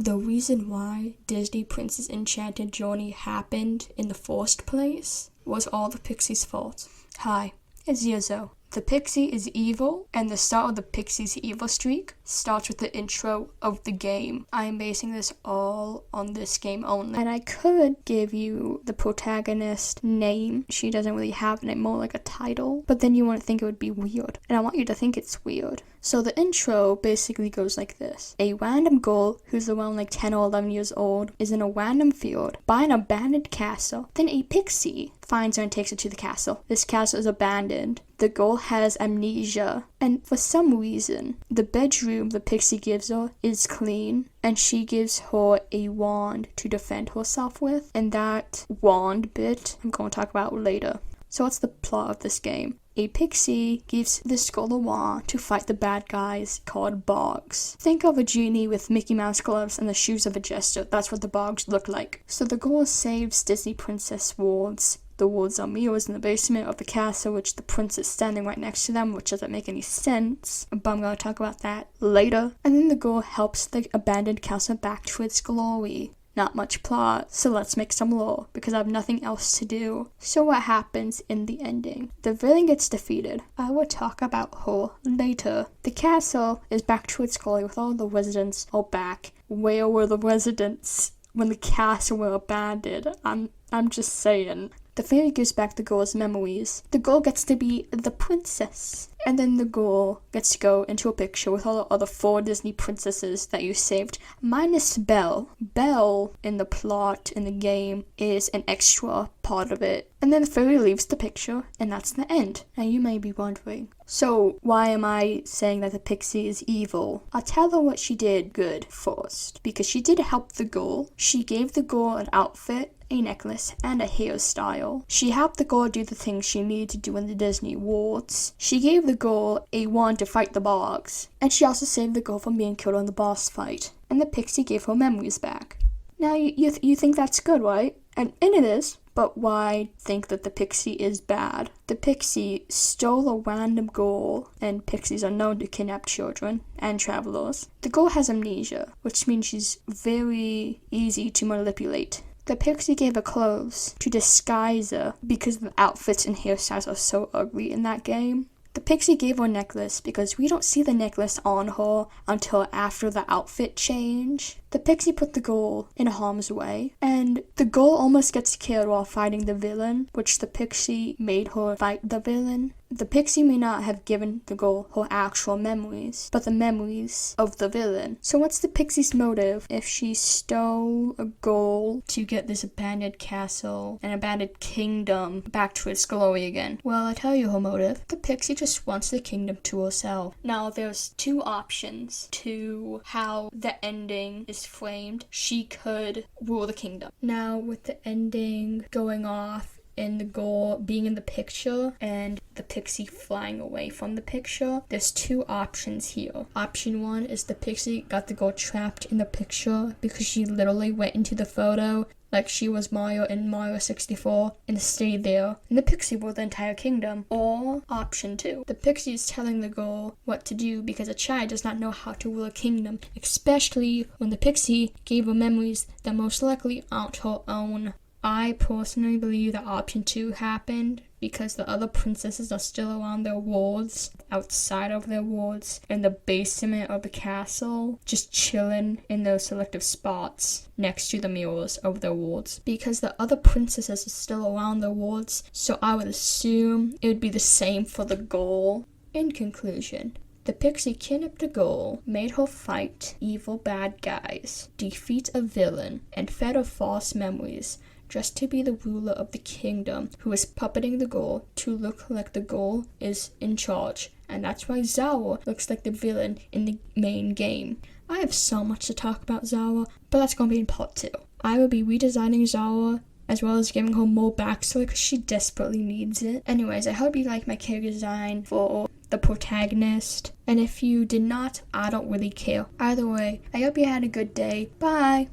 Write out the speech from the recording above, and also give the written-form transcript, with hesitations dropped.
the reason why Disney Princess Enchanted Journey happened in the first place was all the Pixie's fault. Hi, it's Yizzo. The Pixie is evil, and the start of the Pixie's evil streak starts with the intro of the game. I am basing this all on this game only. And I could give you the protagonist name. She doesn't really have a name, more like a title. But then you want to think it would be weird. And I want you to think it's weird. So the intro basically goes like this. A random girl who's around like 10 or 11 years old is in a random field by an abandoned castle. Then a pixie finds her and takes her to the castle. This castle is abandoned. The girl has amnesia, and for some reason, the bedroom the pixie gives her is clean, and she gives her a wand to defend herself with, and that wand bit I'm going to talk about later. So what's the plot of this game? A pixie gives this girl a wand to fight the bad guys called bogs. Think of a genie with Mickey Mouse gloves and the shoes of a jester. That's what the bogs look like. So the girl saves Disney Princess wards. The wards are mirrors in the basement of the castle, which the prince is standing right next to them, which doesn't make any sense, but I'm going to talk about that later. And then the girl helps the abandoned castle back to its glory. Not much plot, so let's make some lore, because I have nothing else to do. So what happens in the ending? The villain gets defeated. I will talk about her later. The castle is back to its glory with all the residents all back. Where were the residents when the castle were abandoned? I'm just saying. The fairy gives back the girl's memories. The girl gets to be the princess. And then the girl gets to go into a picture with all the other 4 Disney princesses that you saved, minus Belle. Belle, in the plot, in the game, is an extra part of it. And then the fairy leaves the picture, and that's the end. Now you may be wondering, so why am I saying that the pixie is evil? I'll tell her what she did good first, because she did help the girl. She gave the girl an outfit, a necklace, and a hairstyle. She helped the girl do the things she needed to do in the Disney worlds. She gave the girl a wand to fight the bogs. And she also saved the girl from being killed in the boss fight. And the pixie gave her memories back. Now, you think that's good, right? And it is. But why think that the pixie is bad? The pixie stole a random girl, and pixies are known to kidnap children and travelers. The girl has amnesia, which means she's very easy to manipulate. The pixie gave her clothes to disguise her because the outfits and hairstyles are so ugly in that game. The pixie gave her a necklace because we don't see the necklace on her until after the outfit change. The pixie put the girl in harm's way, and the girl almost gets killed while fighting the villain, which the pixie made her fight the villain. The pixie may not have given the girl her actual memories, but the memories of the villain. So what's the pixie's motive if she stole a girl to get this abandoned castle and abandoned kingdom back to its glory again? Well, I'll tell you her motive. The pixie just wants the kingdom to herself. Now, there's 2 options to how the ending is framed. She could rule the kingdom. Now, with the ending going off and the girl being in the picture and the pixie flying away from the picture, there's 2 options here. Option 1 is the pixie got the girl trapped in the picture because she literally went into the photo like she was Mario in Mario 64 and stayed there, and the pixie ruled the entire kingdom. Or option 2, the pixie is telling the girl what to do because a child does not know how to rule a kingdom, especially when the pixie gave her memories that most likely aren't her own. I personally believe that option 2 happened because the other princesses are still around their wards, outside of their wards, in the basement of the castle, just chilling in those selective spots next to the mirrors of their wards. Because the other princesses are still around their wards, so I would assume it would be the same for the girl. In conclusion, the pixie kidnapped a girl, made her fight evil bad guys, defeat a villain, and fed her false memories, just to be the ruler of the kingdom who is puppeting the girl to look like the girl is in charge. And that's why Zara looks like the villain in the main game. I have so much to talk about Zara, but that's going to be in part 2. I will be redesigning Zara as well as giving her more backstory because she desperately needs it. Anyways, I hope you like my character design for the protagonist. And if you did not, I don't really care. Either way, I hope you had a good day. Bye!